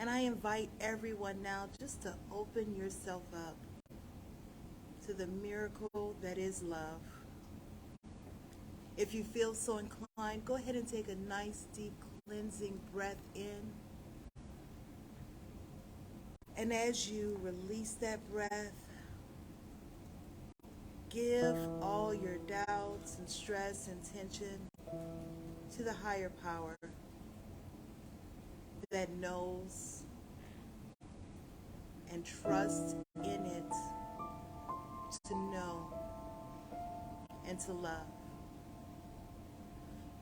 And I invite everyone now just to open yourself up to the miracle that is love. If you feel so inclined, go ahead and take a nice, deep, cleansing breath in. And as you release that breath, give all your doubts and stress and tension to the higher power that knows and trusts in it to know and to love.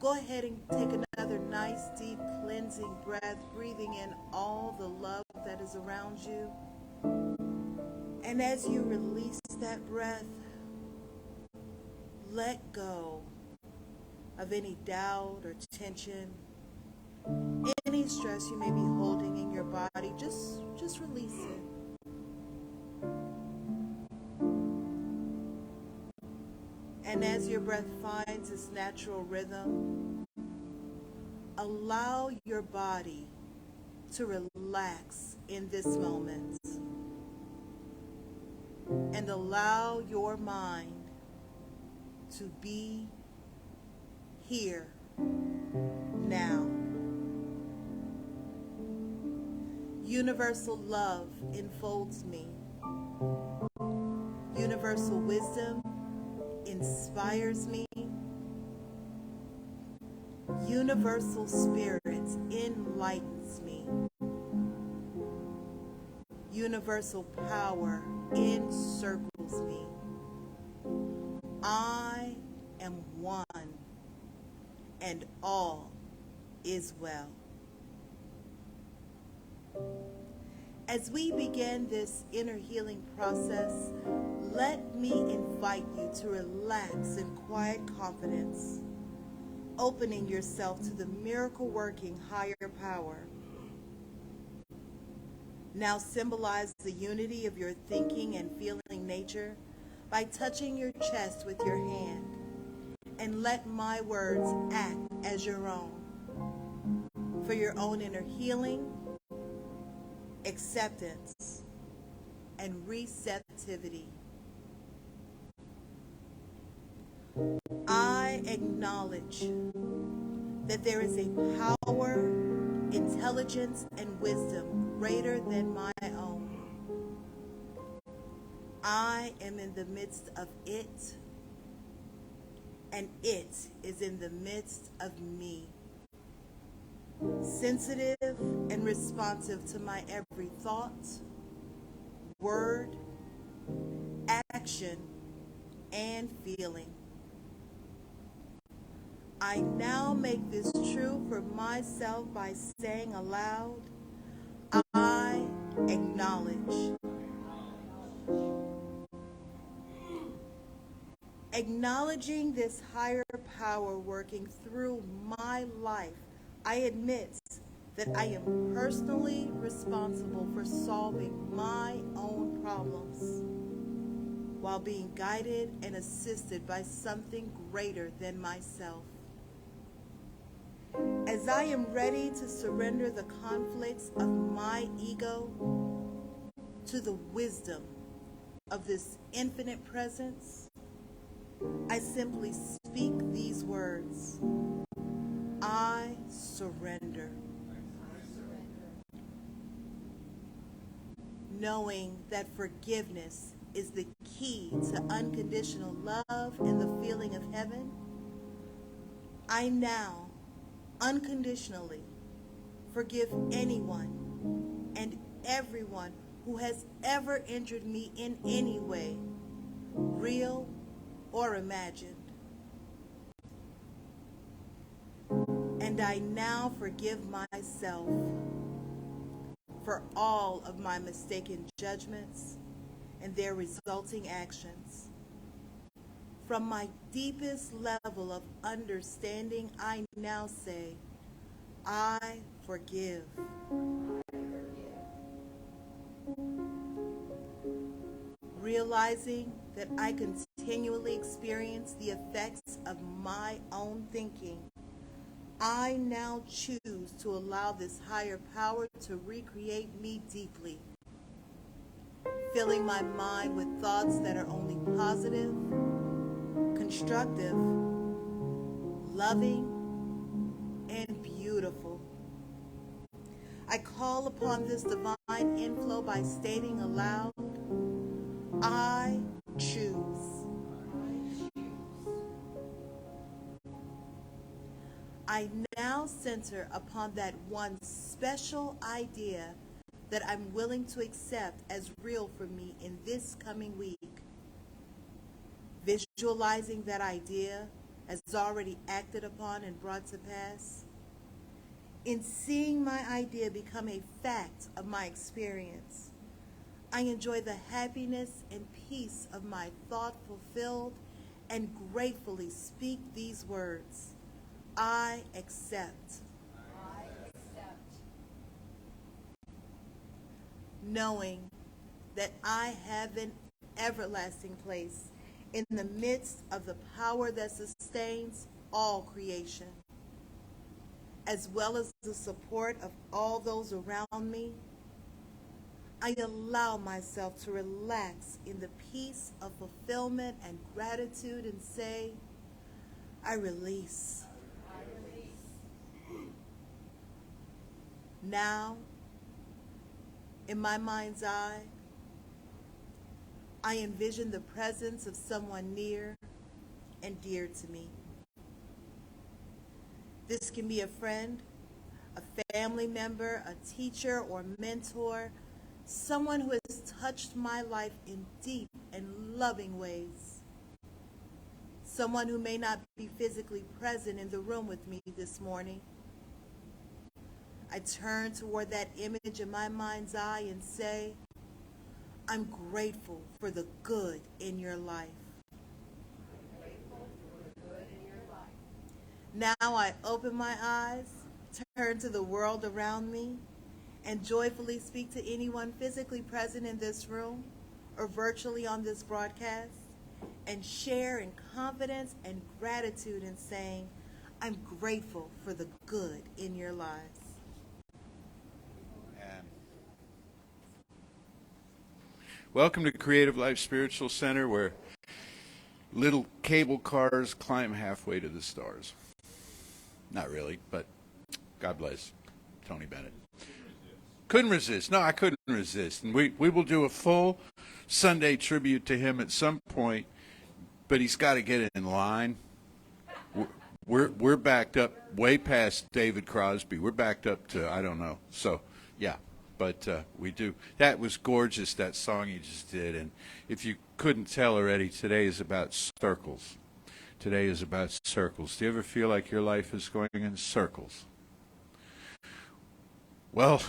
Go ahead and take another nice, deep, cleansing breath, breathing in all the love that is around you. And as you release that breath, let go of any doubt or tension, any stress you may be holding in your body. Just release it. And as your breath finds its natural rhythm, allow your body to relax in this moment. And allow your mind to be here now. Universal love enfolds me. Universal wisdom inspires me. Universal spirit enlightens me. Universal power encircles me. I am one, and all is well. As we begin this inner healing process, let me invite you to relax in quiet confidence, opening yourself to the miracle-working higher power. Now symbolize the unity of your thinking and feeling nature by touching your chest with your hand, and let my words act as your own for your own inner healing, acceptance, and receptivity. I acknowledge that there is a power, intelligence, and wisdom greater than my own. I am in the midst of it, and it is in the midst of me. Sensitive and responsive to my every thought, word, action, and feeling. I now make this true for myself by saying aloud, I acknowledge. Acknowledging this higher power working through my life, I admit that I am personally responsible for solving my own problems while being guided and assisted by something greater than myself. As I am ready to surrender the conflicts of my ego to the wisdom of this infinite presence, I simply speak these words. I surrender. Knowing that forgiveness is the key to unconditional love and the feeling of heaven, I now unconditionally forgive anyone and everyone who has ever injured me in any way, real or imagined. And I now forgive myself for all of my mistaken judgments and their resulting actions. From my deepest level of understanding, I now say, I forgive. Realizing that I continually experience the effects of my own thinking, I now choose to allow this higher power to recreate me deeply, filling my mind with thoughts that are only positive, constructive, loving, and beautiful. I call upon this divine inflow by stating aloud, I choose. I now center upon that one special idea that I'm willing to accept as real for me in this coming week. Visualizing that idea as already acted upon and brought to pass. In seeing my idea become a fact of my experience, I enjoy the happiness and peace of my thought fulfilled and gratefully speak these words. I accept. I accept. Knowing that I have an everlasting place in the midst of the power that sustains all creation, as well as the support of all those around me, I allow myself to relax in the peace of fulfillment and gratitude and say, I release. Now, in my mind's eye, I envision the presence of someone near and dear to me. This can be a friend, a family member, a teacher or mentor, someone who has touched my life in deep and loving ways. Someone who may not be physically present in the room with me this morning. I turn toward that image in my mind's eye and say, I'm grateful for the good in your life. Now I open my eyes, turn to the world around me, and joyfully speak to anyone physically present in this room or virtually on this broadcast, and share in confidence and gratitude in saying, I'm grateful for the good in your lives. Welcome to Creative Life Spiritual Center, where little cable cars climb halfway to the stars. Not really, but God bless Tony Bennett. Couldn't resist. No, I couldn't resist. And we will do a full Sunday tribute to him at some point, but he's got to get in line. We're backed up way past David Crosby. We're backed up to, I don't know. So, yeah. But we do. That was gorgeous, that song you just did. And if you couldn't tell already, today is about circles. Today is about circles. Do you ever feel like your life is going in circles? Well,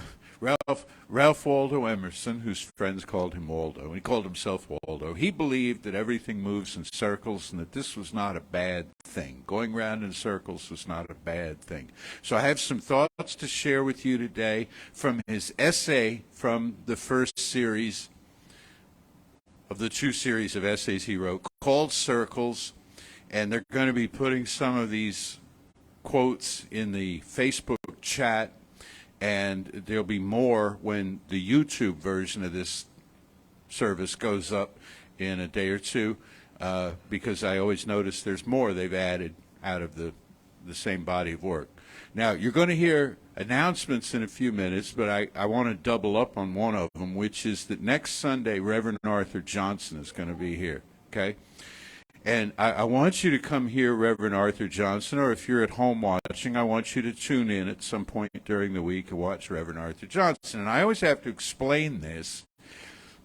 Ralph Waldo Emerson, whose friends called him Waldo, and he called himself Waldo, he believed that everything moves in circles and that this was not a bad thing. Going round in circles was not a bad thing. So I have some thoughts to share with you today from his essay from the first series of the 2 series of essays he wrote called Circles, and they're going to be putting some of these quotes in the Facebook chat, and there'll be more when the YouTube version of this service goes up in a day or two, because I always notice there's more they've added out of the same body of work. Now, you're going to hear announcements in a few minutes, but I want to double up on one of them, which is that next Sunday, Reverend Arthur Johnson is going to be here, okay? And I want you to come hear Reverend Arthur Johnson, or if you're at home watching, I want you to tune in at some point during the week and watch Reverend Arthur Johnson. And I always have to explain this,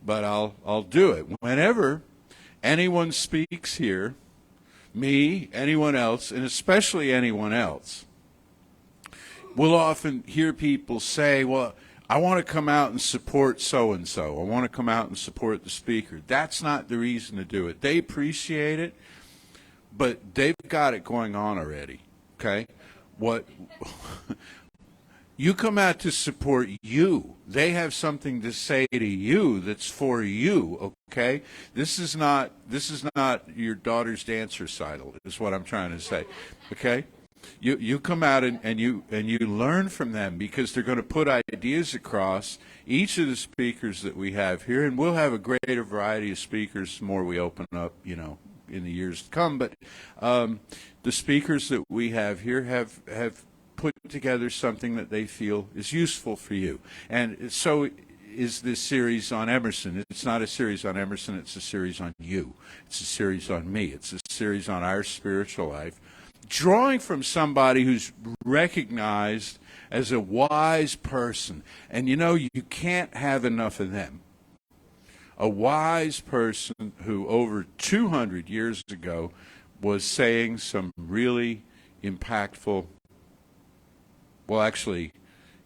but I'll do it. Whenever anyone speaks here, me, anyone else, and especially anyone else, we'll often hear people say, well, I want to come out and support so-and-so. I want to come out and support the speaker. That's not the reason to do it. They appreciate it, but they've got it going on already, okay? You come out to support you. They have something to say to you that's for you, okay? This is not your daughter's dance recital, is what I'm trying to say, okay? you come out and you learn from them, because they're going to put ideas across. Each of the speakers that we have here, and we'll have a greater variety of speakers the more we open up, in the years to come. But the speakers that we have here have put together something that they feel is useful for you. And so is this series on Emerson. It's not a series on Emerson, it's a series on you. It's a series on me. It's a series on our spiritual life, drawing from somebody who's recognized as a wise person. And you can't have enough of them. A wise person who over 200 years ago was saying some really impactful, well, actually,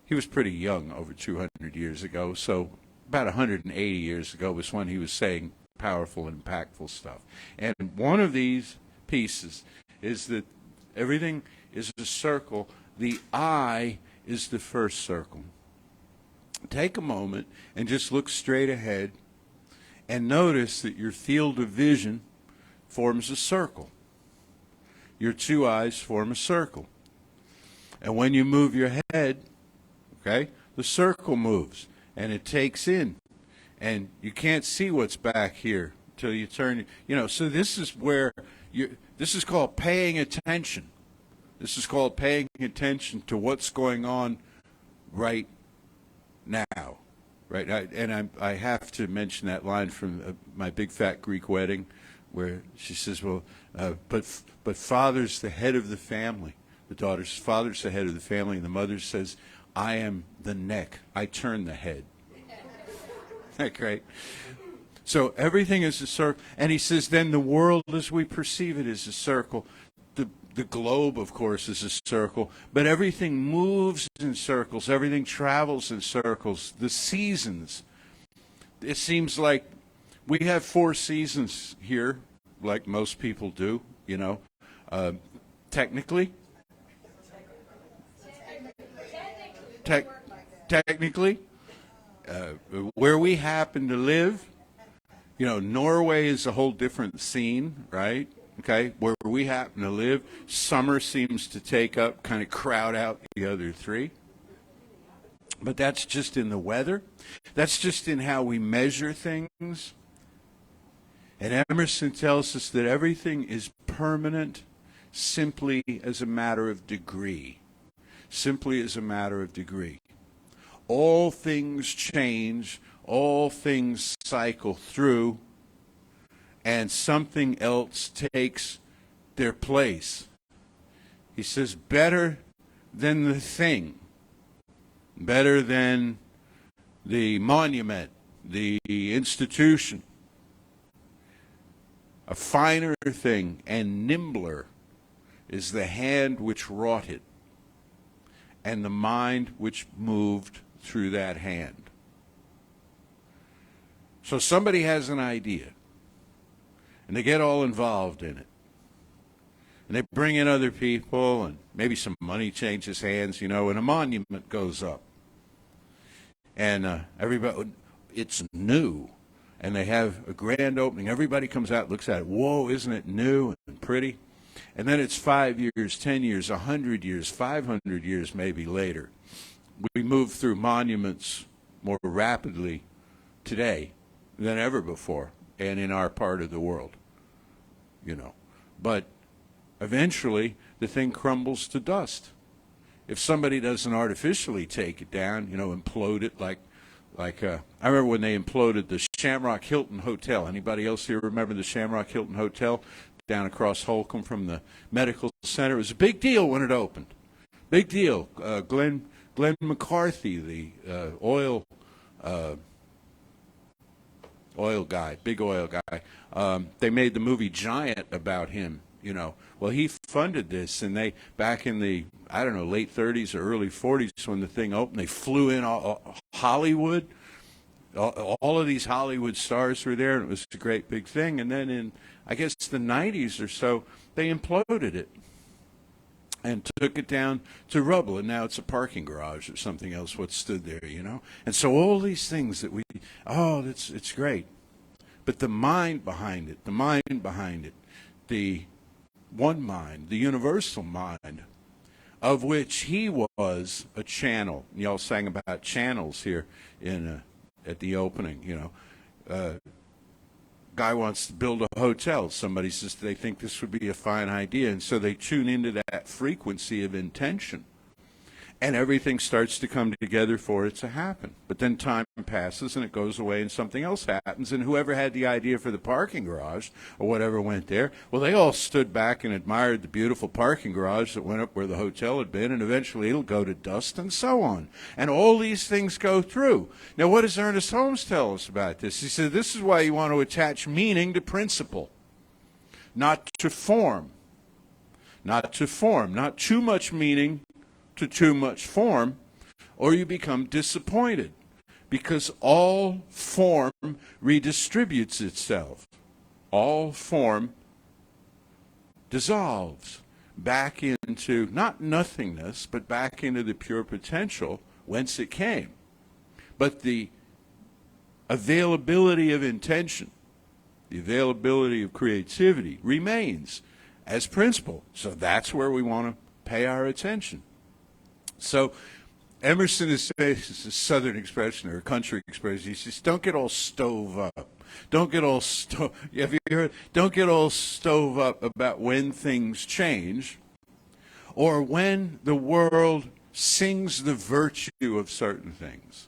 he was pretty young over 200 years ago, so about 180 years ago was when he was saying powerful and impactful stuff. And one of these pieces is that everything is a circle. The I is the first circle. Take a moment and just look straight ahead and notice that your field of vision forms a circle. Your two eyes form a circle. And when you move your head, okay, the circle moves and it takes in. And you can't see what's back here until you turn, so this is where this is called paying attention. This is called paying attention to what's going on right now. Right, I have to mention that line from My Big Fat Greek Wedding, where she says, "Well, but father's the head of the family. The daughter's father's the head of the family, and the mother says, I am the neck. I turn the head." Isn't that great? So everything is a circle, and he says, then the world as we perceive it is a circle. The globe, of course, is a circle, but everything moves in circles. Everything travels in circles. The seasons, it seems like we have 4 seasons here, like most people do, technically. Technically, where we happen to live, Norway is a whole different scene, right? Okay, where we happen to live, summer seems to take up, kind of crowd out the other 3. But that's just in the weather. That's just in how we measure things. And Emerson tells us that everything is permanent simply as a matter of degree. Simply as a matter of degree. All things change, all things cycle through, and something else takes their place. He says, better than the thing, better than the monument, the institution, a finer thing and nimbler is the hand which wrought it, and the mind which moved through that hand. So somebody has an idea, and they get all involved in it. And they bring in other people, and maybe some money changes hands, and a monument goes up. And everybody, it's new, and they have a grand opening. Everybody comes out, looks at it. Whoa, isn't it new and pretty? And then it's 5 years, 10 years, 100 years, 500 years maybe later. We move through monuments more rapidly today than ever before, and in our part of the world, But eventually, the thing crumbles to dust. If somebody doesn't artificially take it down, implode it like I remember when they imploded the Shamrock Hilton Hotel. Anybody else here remember the Shamrock Hilton Hotel down across Holcomb from the medical center? It was a big deal when it opened. Big deal. Glenn McCarthy, the oil guy, big oil guy. They made the movie Giant about him. Well, he funded this, and they, back in the, late 30s or early 40s when the thing opened, they flew in Hollywood. All of these Hollywood stars were there, and it was a great big thing. And then in, I guess, the 90s or so, they imploded it and took it down to rubble, and now it's a parking garage or something else what stood there, And so all these things that it's great. But the mind behind it, the one mind, the universal mind, of which he was a channel. Y'all sang about channels here in at the opening. Guy wants to build a hotel. Somebody says they think this would be a fine idea, and so they tune into that frequency of intention. And everything starts to come together for it to happen. But then time passes and it goes away and something else happens. And whoever had the idea for the parking garage or whatever went there, well, they all stood back and admired the beautiful parking garage that went up where the hotel had been, and eventually it'll go to dust and so on. And all these things go through. Now, what does Ernest Holmes tell us about this? He said, this is why you want to attach meaning to principle, not to form. Not to form. Not too much meaning to too much form, or you become disappointed, because all form redistributes itself. All form dissolves back into, not nothingness, but back into the pure potential whence it came. But the availability of intention, the availability of creativity remains as principle. So that's where we want to pay our attention. So Emerson is saying, it's a southern expression or a country expression, he says, don't get all stove up. Don't get all have you heard? Don't get all stove up about when things change or when the world sings the virtue of certain things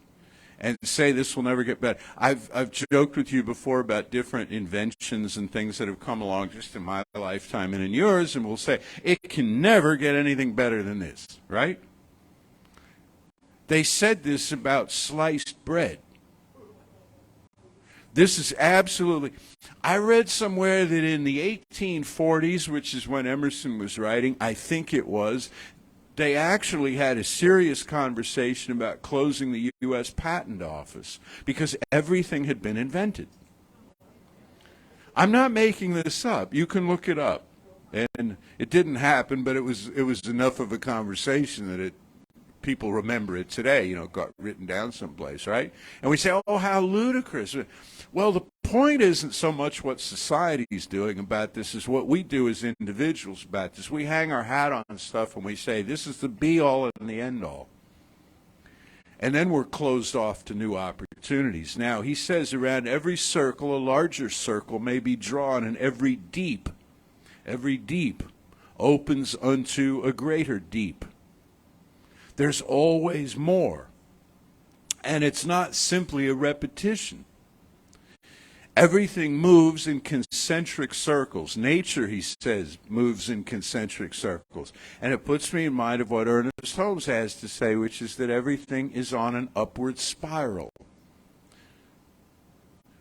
and say this will never get better. I've joked with you before about different inventions and things that have come along just in my lifetime and in yours, and we'll say it can never get anything better than this, right? They said this about sliced bread. This is absolutely... I read somewhere that in the 1840s, which is when Emerson was writing, I think it was, they actually had a serious conversation about closing the U.S. Patent Office because everything had been invented. I'm not making this up. You can look it up. And it didn't happen, but it was enough of a conversation that people remember it today, got written down someplace, right? And we say, oh, how ludicrous. Well, the point isn't so much what society's doing about this as what we do as individuals about this. We hang our hat on stuff and we say, this is the be-all and the end-all. And then we're closed off to new opportunities. Now, he says around every circle, a larger circle may be drawn, and every deep opens unto a greater deep. There's always more. And it's not simply a repetition. Everything moves in concentric circles. Nature, he says, moves in concentric circles. And it puts me in mind of what Ernest Holmes has to say, which is that everything is on an upward spiral.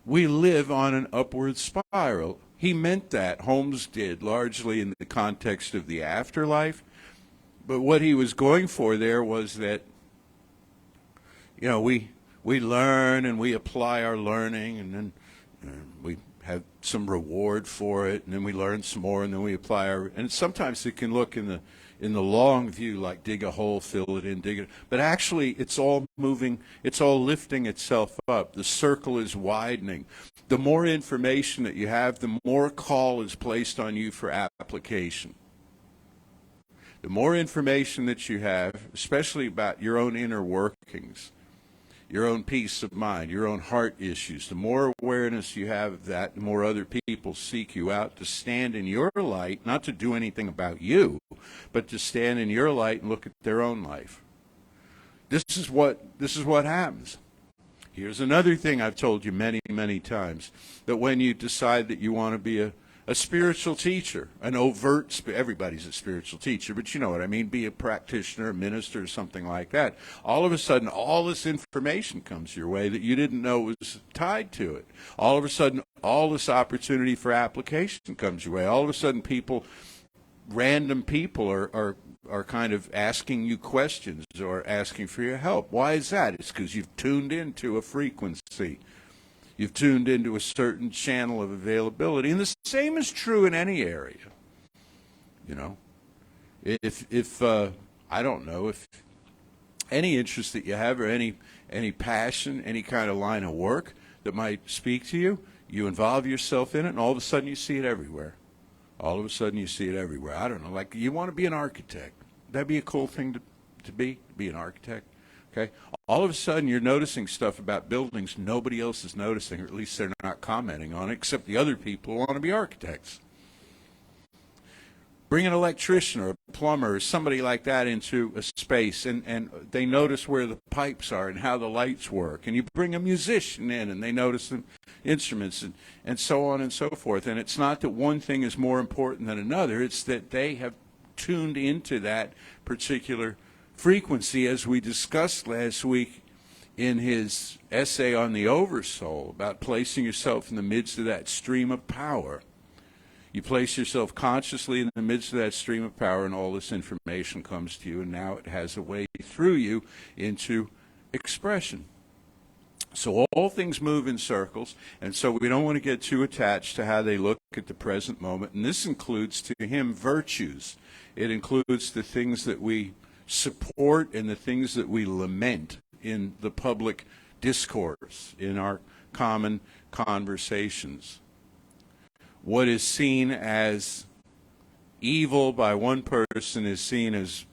We live on an upward spiral. He meant that, Holmes did, largely in the context of the afterlife. But what he was going for there was that, we learn and we apply our learning, and then we have some reward for it, and then we learn some more, and then we apply our. And sometimes it can look in the long view like dig a hole, fill it in, dig it. But actually, it's all moving. It's all lifting itself up. The circle is widening. The more information that you have, the more call is placed on you for application. The more information that you have, especially about your own inner workings, your own peace of mind, your own heart issues, the more awareness you have of that, the more other people seek you out to stand in your light, not to do anything about you, but to stand in your light and look at their own life. This is what happens. Here's another thing I've told you many, many times, that when you decide that you want to be a spiritual teacher, an overt, everybody's a spiritual teacher, but you know what I mean, be a practitioner, a minister, or something like that. All of a sudden, all this information comes your way that you didn't know was tied to it. All of a sudden, all this opportunity for application comes your way. All of a sudden, random people are kind of asking you questions or asking for your help. Why is that? It's because you've tuned into a frequency. You've tuned into a certain channel of availability. And the same is true in any area. If I don't know, if any interest that you have or any passion, any kind of line of work that might speak to you, you involve yourself in it, and all of a sudden you see it everywhere. All of a sudden you see it everywhere. I don't know, like you want to be an architect. that'd be a cool thing to be an architect. Okay, all of a sudden you're noticing stuff about buildings nobody else is noticing, or at least they're not commenting on it, except the other people who want to be architects. Bring an electrician or a plumber or somebody like that into a space, and they notice where the pipes are and how the lights work. And you bring a musician in, and they notice the instruments, and so on and so forth. And it's not that one thing is more important than another. It's that they have tuned into that particular frequency, as we discussed last week in his essay on the Oversoul, about placing yourself in the midst of that stream of power. You place yourself consciously in the midst of that stream of power, and all this information comes to you, and now it has a way through you into expression. So all things move in circles, and so we don't want to get too attached to how they look at the present moment. And this includes to him virtues. It includes the things that we support and the things that we lament in the public discourse, in our common conversations. What is seen as evil by one person is seen as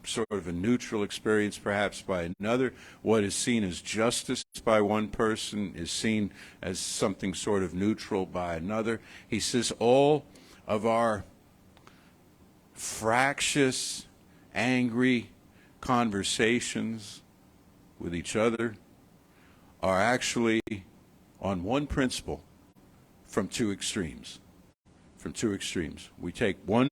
sort of a neutral experience perhaps by another. What is seen as justice by one person is seen as something sort of neutral by another. He says all of our fractious, angry conversations with each other are actually on one principle from two extremes. From two extremes. We take one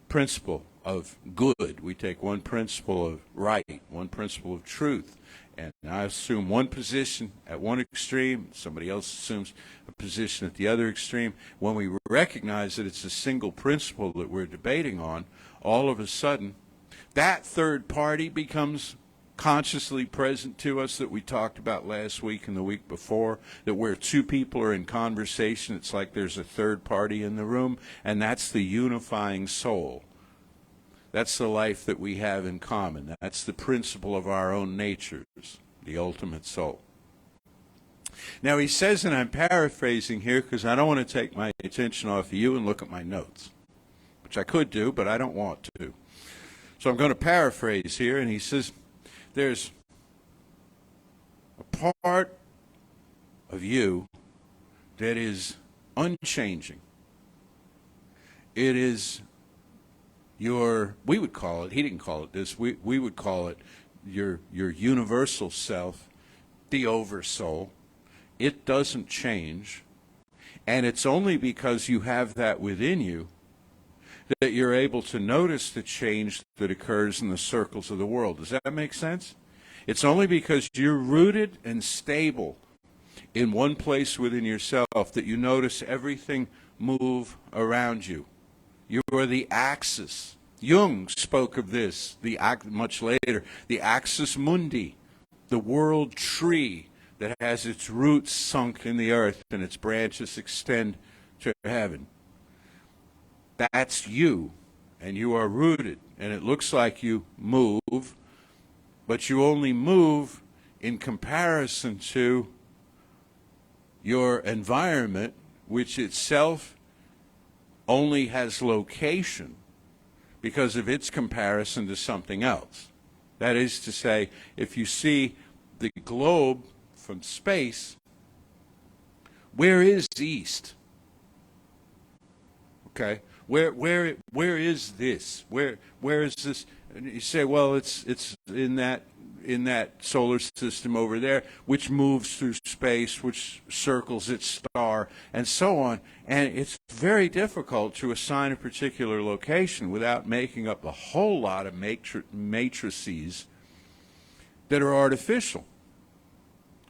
principle of good, we take one principle of right, one principle of truth, and I assume one position at one extreme, somebody else assumes a position at the other extreme. When we recognize that it's a single principle that we're debating on, all of a sudden, that third party becomes consciously present to us, that we talked about last week and the week before, that where two people are in conversation, it's like there's a third party in the room, and that's the unifying soul. That's the life that we have in common. That's the principle of our own natures, the ultimate soul. Now he says, and I'm paraphrasing here because I don't want to take my attention off of you and look at my notes, which I could do, but I don't want to. So I'm going to paraphrase here, and he says, there's a part of you that is unchanging. It is your, we would call it, he didn't call it this, we would call it your universal self, the oversoul. It doesn't change, and it's only because you have that within you that you're able to notice the change that occurs in the circles of the world. Does that make sense? It's only because you're rooted and stable in one place within yourself that you notice everything move around you. You are the axis. Jung spoke of this much later. The Axis Mundi, the world tree that has its roots sunk in the earth and its branches extend to heaven. That's you, and you are rooted, and it looks like you move, but you only move in comparison to your environment, which itself only has location because of its comparison to something else. That is to say, if you see the globe from space, where is east? Okay? Where is this? Where is this? And you say, well, it's in that solar system over there, which moves through space, which circles its star, and so on. And it's very difficult to assign a particular location without making up a whole lot of matrices that are artificial.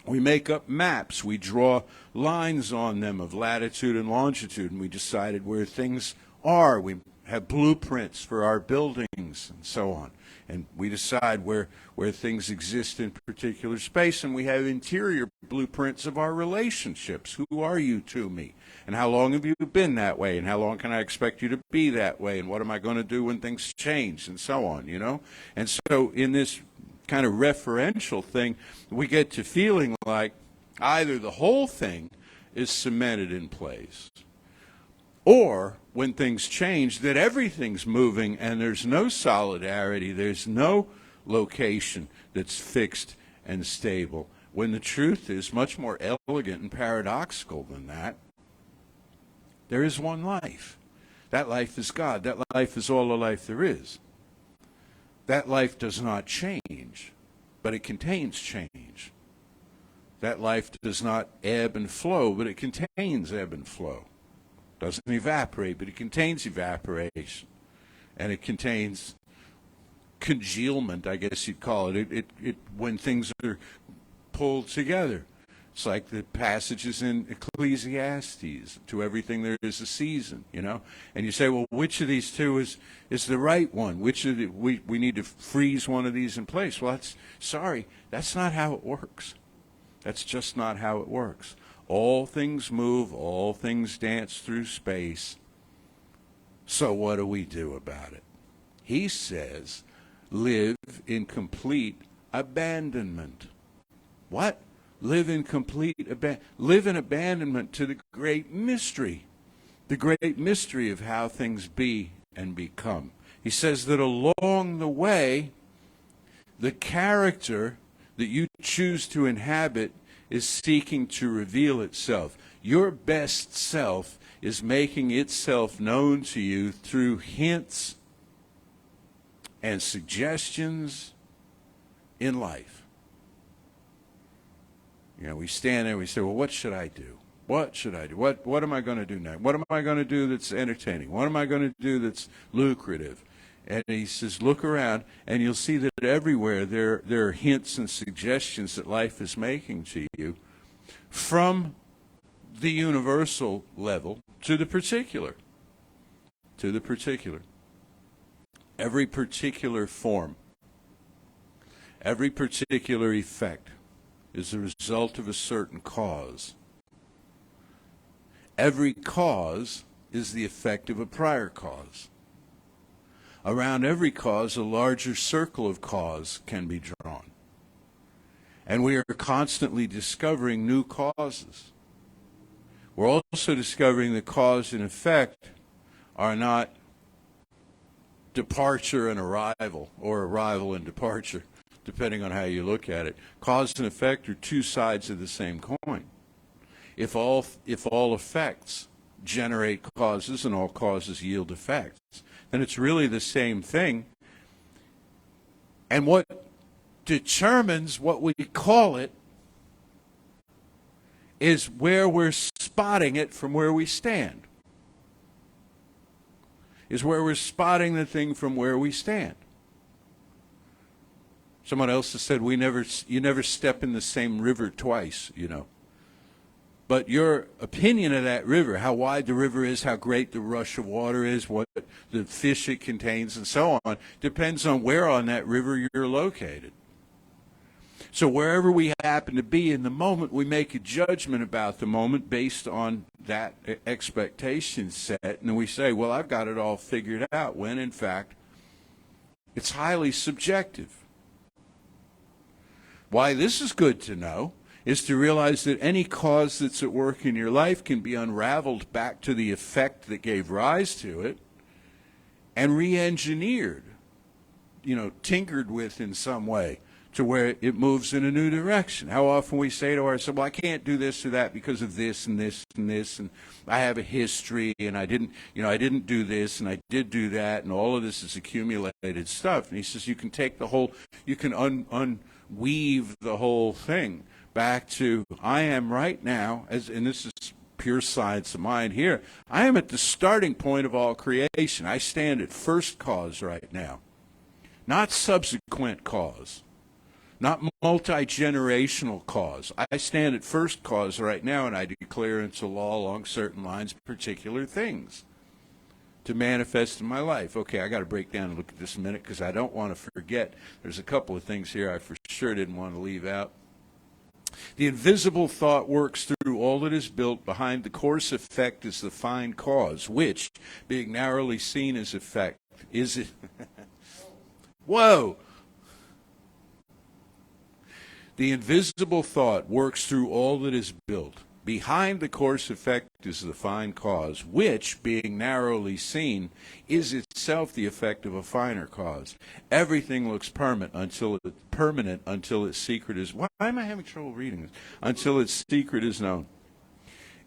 We make up maps. We draw lines on them of latitude and longitude, and we decided where things are. We have blueprints for our buildings and so on. And we decide where things exist in particular space, and we have interior blueprints of our relationships. Who are you to me? And how long have you been that way? And how long can I expect you to be that way? And what am I going to do when things change? And so on, you know? And so in this kind of referential thing, we get to feeling like either the whole thing is cemented in place, Or when things change, that everything's moving and there's no solidarity, there's no location that's fixed and stable, when the truth is much more elegant and paradoxical than that. There is one life. That life is God. That life is all the life there is. That life does not change, but it contains change. That life does not ebb and flow, but it contains ebb and flow. Doesn't evaporate, but it contains evaporation. And it contains congealment, I guess you'd call it. It when things are pulled together. It's like the passages in Ecclesiastes, to everything there is a season, you know. And you say, well, which of these two is the right one? Which of the, we need to freeze one of these in place. Well, that's not how it works. That's just not how it works. All things move, all things dance through space. So what do we do about it? He says, live in complete abandonment. What? Live in abandonment to the great mystery of how things be and become. He says that along the way, the character that you choose to inhabit is seeking to reveal itself. Your best self is making itself known to you through hints and suggestions in life. You know, we stand there and we say, well, what should I do? What should I do? What am I going to do next? What am I going to do that's entertaining? What am I going to do that's lucrative? And he says, look around, and you'll see that everywhere there are hints and suggestions that life is making to you, from the universal level to the particular. To the particular. Every particular form, every particular effect is the result of a certain cause. Every cause is the effect of a prior cause. Around every cause, a larger circle of cause can be drawn. And we are constantly discovering new causes. We're also discovering that cause and effect are not departure and arrival, or arrival and departure, depending on how you look at it. Cause and effect are two sides of the same coin. If all effects generate causes and all causes yield effects, then it's really the same thing. And what determines what we call it is where we're spotting it from where we stand. Is where we're spotting the thing from where we stand. Someone else has said, you never step in the same river twice, you know. But your opinion of that river, how wide the river is, how great the rush of water is, what the fish it contains, and so on, depends on where on that river you're located. So wherever we happen to be in the moment, we make a judgment about the moment based on that expectation set, and we say, well, I've got it all figured out, when in fact it's highly subjective. Why this is good to know is to realize that any cause that's at work in your life can be unraveled back to the effect that gave rise to it and re-engineered, tinkered with in some way to where it moves in a new direction. How often we say to ourselves, well, I can't do this or that because of this and this and this, and I have a history, and I didn't do this, and I did do that, and all of this is accumulated stuff. And he says you can take the whole, you can unweave the whole thing back to, I am right now, and this is pure science of mind here, I am at the starting point of all creation. I stand at first cause right now, not subsequent cause, not multi-generational cause. I stand at first cause right now, and I declare into law along certain lines particular things to manifest in my life. Okay, I got to break down and look at this a minute because I don't want to forget. There's a couple of things here I for sure didn't want to leave out. The invisible thought works through all that is built. Behind the coarse effect is the fine cause, which, being narrowly seen as effect, is it? Whoa! The invisible thought works through all that is built. Behind the coarse effect is the fine cause, which, being narrowly seen, is itself the effect of a finer cause. Everything looks permanent until its secret is... Why am I having trouble reading this? Until its secret is known.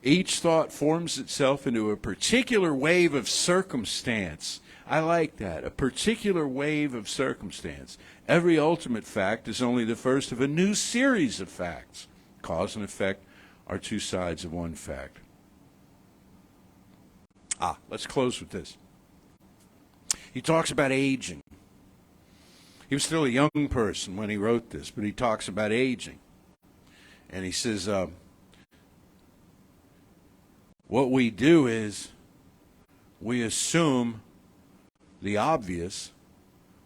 Each thought forms itself into a particular wave of circumstance. I like that, a particular wave of circumstance. Every ultimate fact is only the first of a new series of facts. Cause and effect are two sides of one fact. Let's close with this. He talks about aging. He was still a young person when he wrote this, but he talks about aging. And he says, what we do is we assume the obvious,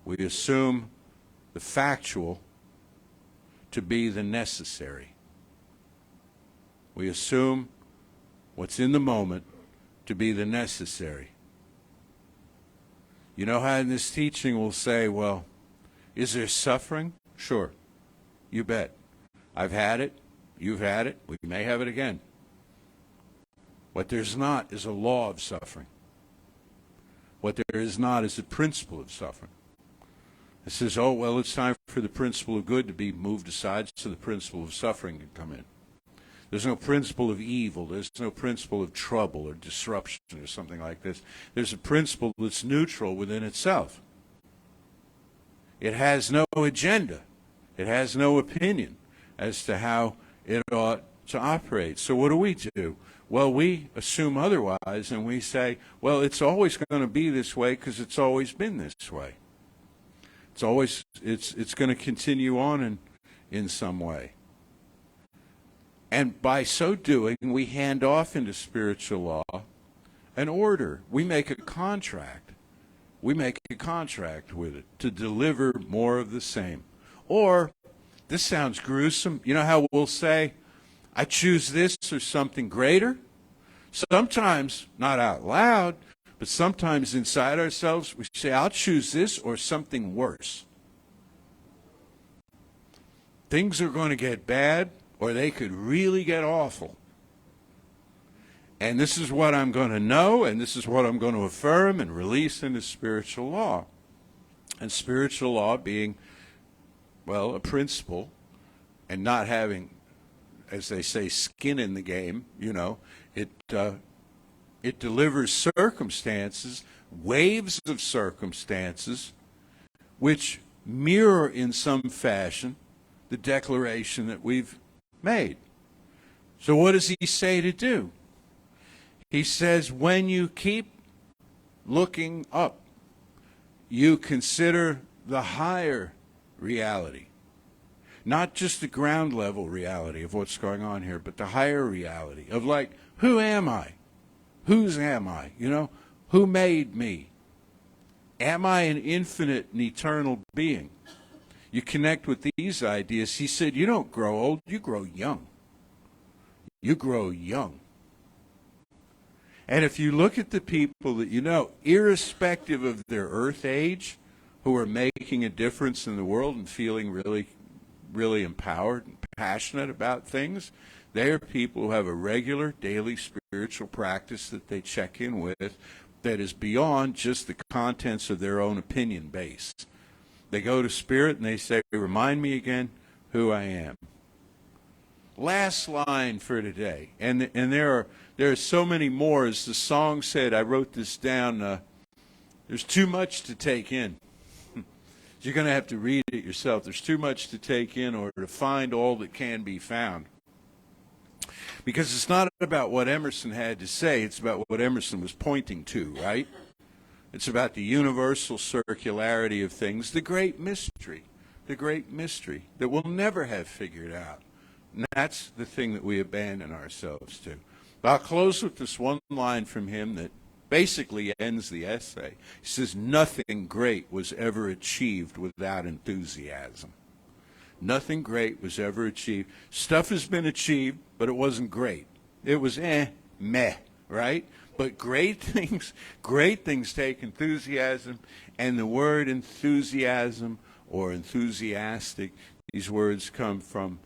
we assume the factual to be the necessary. We assume what's in the moment to be the necessary. You know how in this teaching we'll say, well, is there suffering? Sure. You bet. I've had it. You've had it. We may have it again. What there's not is a law of suffering. What there is not is a principle of suffering. It says, oh, well, it's time for the principle of good to be moved aside so the principle of suffering can come in. There's no principle of evil. There's no principle of trouble or disruption or something like this. There's a principle that's neutral within itself. It has no agenda. It has no opinion as to how it ought to operate. So what do? Well, we assume otherwise, and we say, well, it's always going to be this way because it's always been this way. It's going to continue on in some way. And by so doing, we hand off into spiritual law an order. We make a contract. We make a contract with it to deliver more of the same. Or, this sounds gruesome. You know how we'll say, I choose this or something greater? Sometimes, not out loud, but sometimes inside ourselves, we say, I'll choose this or something worse. Things are going to get bad, or they could really get awful. And this is what I'm going to know, and this is what I'm going to affirm and release into spiritual law. And spiritual law being, well, a principle, and not having, as they say, skin in the game, it delivers circumstances, waves of circumstances, which mirror in some fashion the declaration that we've made. So what does he say to do? He says, when you keep looking up, you consider the higher reality. Not just the ground level reality of what's going on here, but the higher reality of like, who am I? Whose am I? Who made me? Am I an infinite and eternal being? You connect with these ideas. He said, you don't grow old, you grow young. You grow young. And if you look at the people that you know, irrespective of their earth age, who are making a difference in the world and feeling really, really empowered and passionate about things, they are people who have a regular daily spiritual practice that they check in with that is beyond just the contents of their own opinion base. They go to Spirit and they say, remind me again who I am. Last line for today. And there are so many more. As the song said, I wrote this down, there's too much to take in. You're going to have to read it yourself. There's too much to take in or to find all that can be found. Because it's not about what Emerson had to say, it's about what Emerson was pointing to, right? It's about the universal circularity of things, the great mystery that we'll never have figured out. And that's the thing that we abandon ourselves to. But I'll close with this one line from him that basically ends the essay. He says, nothing great was ever achieved without enthusiasm. Nothing great was ever achieved. Stuff has been achieved, but it wasn't great. It was meh, right? But great things take enthusiasm, and the word enthusiasm or enthusiastic, these words come from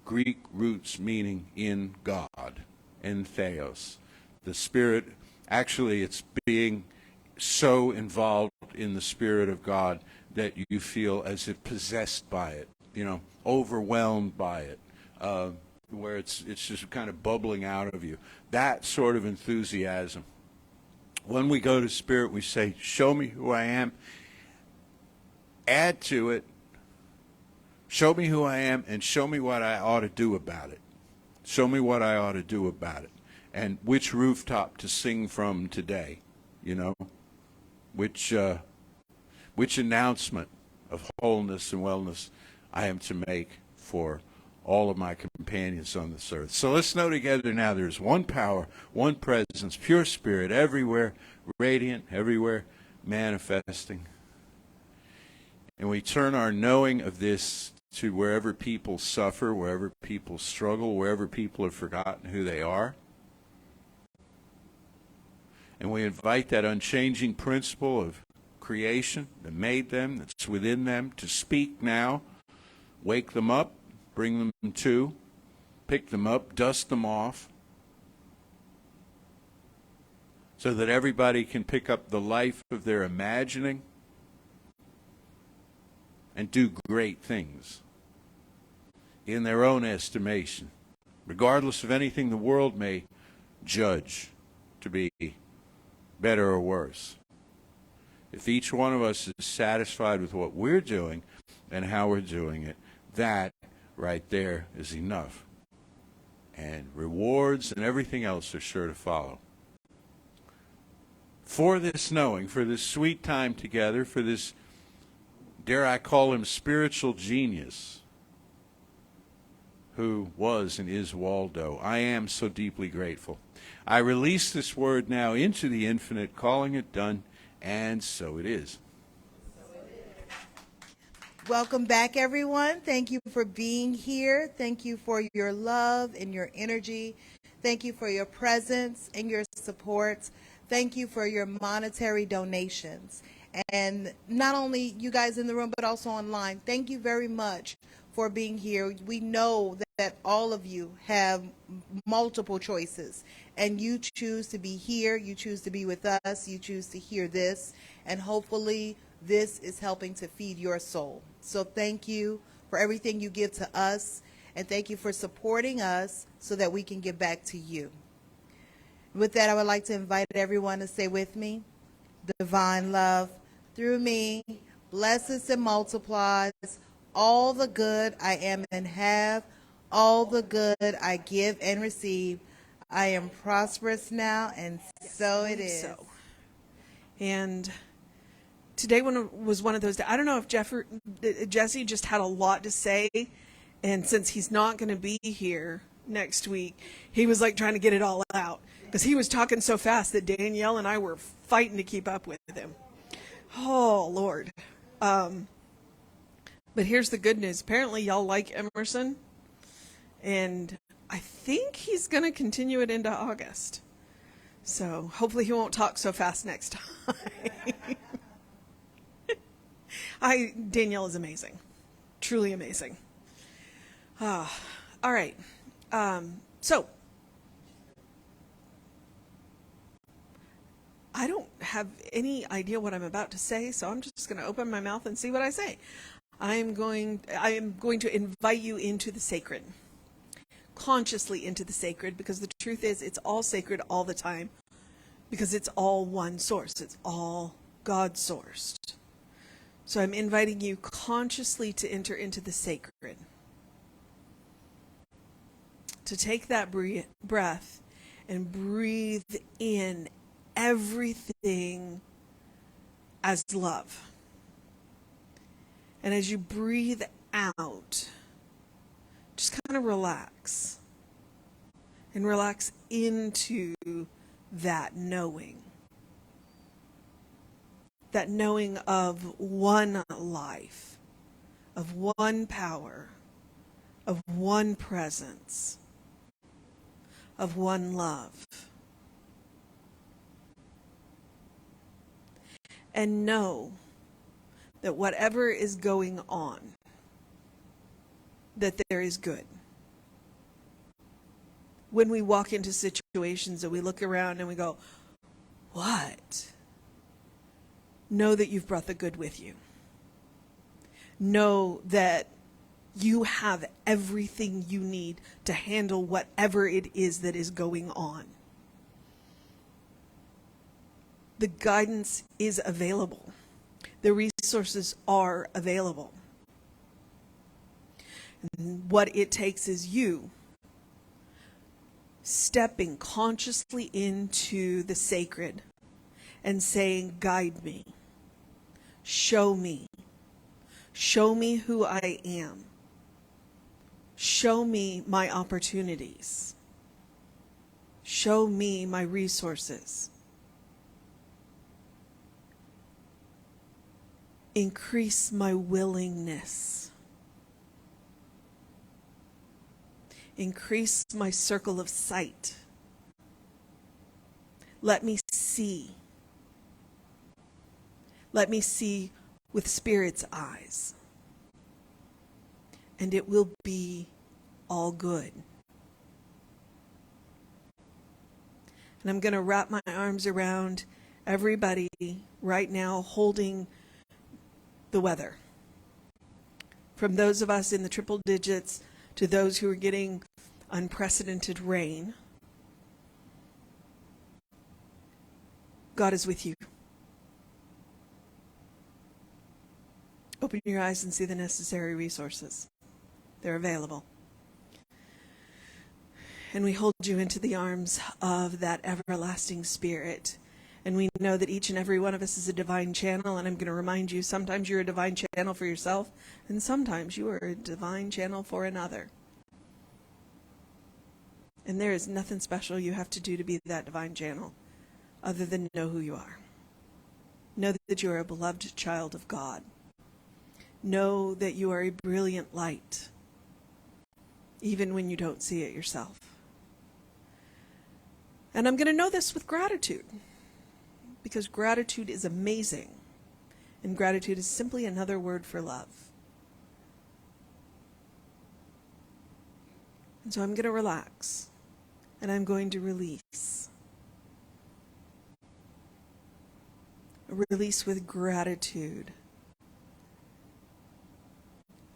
Greek roots meaning in God. and theos. The spirit, actually, it's being so involved in the Spirit of God that you feel as if possessed by it, overwhelmed by it, where it's just kind of bubbling out of you. That sort of enthusiasm. When we go to Spirit, we say, show me who I am. Add to it, show me who I am, and show me what I ought to do about it. Show me what I ought to do about it. And which rooftop to sing from today, which announcement of wholeness and wellness I am to make for all of my companions on this earth. So let's know together now there's one power, one presence, pure spirit, everywhere radiant, everywhere manifesting. And we turn our knowing of this to wherever people suffer, wherever people struggle, wherever people have forgotten who they are. And we invite that unchanging principle of creation that made them, that's within them, to speak now, wake them up, bring them to, pick them up, dust them off, so that everybody can pick up the life of their imagining and do great things in their own estimation, regardless of anything the world may judge to be better or worse. If each one of us is satisfied with what we're doing and how we're doing it, that right there is enough. And rewards and everything else are sure to follow. For this knowing, for this sweet time together, for this, dare I call him, spiritual genius, who was and is Waldo, I am so deeply grateful. I release this word now into the infinite, calling it done, and so it is. Welcome back, everyone. Thank you for being here. Thank you for your love and your energy. Thank you for your presence and your support. Thank you for your monetary donations. And not only you guys in the room, but also online. Thank you very much for being here. We know that all of you have multiple choices, and you choose to be here, you choose to be with us, you choose to hear this, and hopefully this is helping to feed your soul. So thank you for everything you give to us, and thank you for supporting us so that we can give back to you. With that, I would like to invite everyone to say with me, divine love through me blesses and multiplies all the good I am and have, all the good I give and receive. I am prosperous now, and so it is. So, and today was one of those days. I don't know if Jesse just had a lot to say, and since he's not going to be here next week, he was like trying to get it all out because he was talking so fast that Danielle and I were fighting to keep up with him. Oh, Lord. But here's the good news. Apparently, y'all like Emerson, and I think he's going to continue it into August. So hopefully he won't talk so fast next time. Danielle is amazing. Truly amazing. All right. So I don't have any idea what I'm about to say, so I'm just going to open my mouth and see what I say. I am going to invite you into the sacred, consciously into the sacred, because the truth is it's all sacred all the time, because it's all one source. It's all God-sourced. So I'm inviting you consciously to enter into the sacred, to take that breath and breathe in everything as love. And as you breathe out, just kind of relax. And relax into that knowing. That knowing of one life, of one power, of one presence, of one love. And know that whatever is going on, that there is good. when we walk into situations and we look around and we go, what? Know that you've brought the good with you. Know that you have everything you need to handle whatever it is that is going on. The guidance is available. The resources are available. And what it takes is you stepping consciously into the sacred and saying, guide me, show me who I am, show me my opportunities, show me my resources. Increase my willingness. Increase my circle of sight. Let me see. Let me see with Spirit's eyes. And it will be all good. And I'm going to wrap my arms around everybody right now holding the weather. From those of us in the triple digits to those who are getting unprecedented rain, God is with you. Open your eyes and see the necessary resources. They're available. And we hold you into the arms of that everlasting Spirit. And we know that each and every one of us is a divine channel. And I'm going to remind you, sometimes you're a divine channel for yourself, and sometimes you are a divine channel for another. And there is nothing special you have to do to be that divine channel other than know who you are. Know that you are a beloved child of God. Know that you are a brilliant light, even when you don't see it yourself. And I'm going to know this with gratitude, because gratitude is amazing. And gratitude is simply another word for love. And so I'm going to relax, and I'm going to release. Release with gratitude.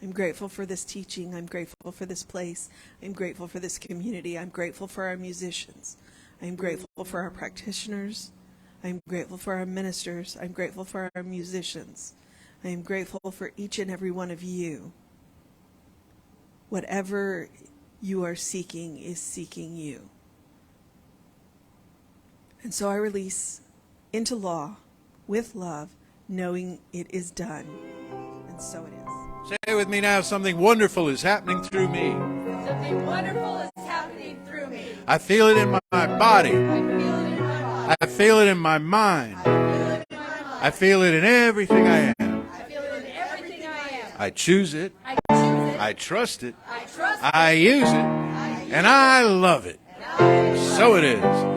I'm grateful for this teaching. I'm grateful for this place. I'm grateful for this community. I'm grateful for our musicians. I'm grateful for our practitioners. I'm grateful for our ministers. I'm grateful for our musicians. I am grateful for each and every one of you. Whatever you are seeking is seeking you. And so I release into law with love, knowing it is done. And so it is. Say with me now, something wonderful is happening through me. Something wonderful is happening through me. I feel it in my body. I feel it in my body. I feel it in my mind. I feel it in my mind. I feel it in everything I am. I feel it in everything I am. I choose it. I choose it. I trust it. I trust it. I use it. I use And I love it. it. So it is.